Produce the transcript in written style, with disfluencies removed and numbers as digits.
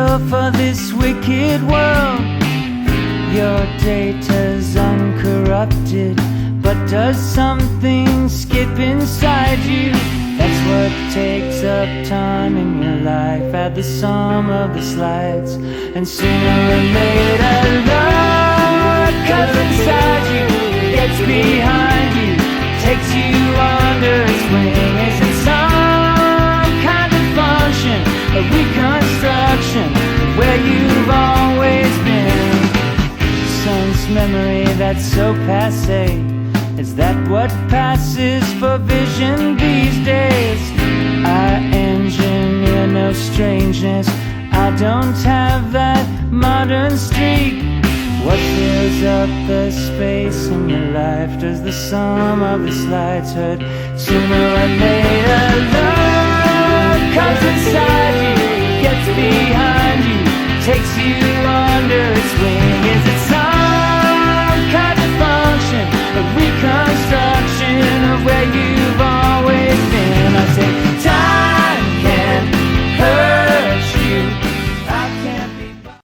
cure for this wicked world. Your data's uncorrupted, but does something skip inside you? That's what takes up time in your life. Add the sum of the slides, and sooner or later love comes inside you, gets behind you, takes you under its wing. Is it some kind of function, a reconstruction of where you've always been? Son's memory that's so passé, is that what passes for vision these days? I engineer no strangeness, I don't have that modern streak. What fills up the space in your life? Does the sum of the slides hurt? Sooner or later love comes inside you, gets behind you, takes you under its wing. Is it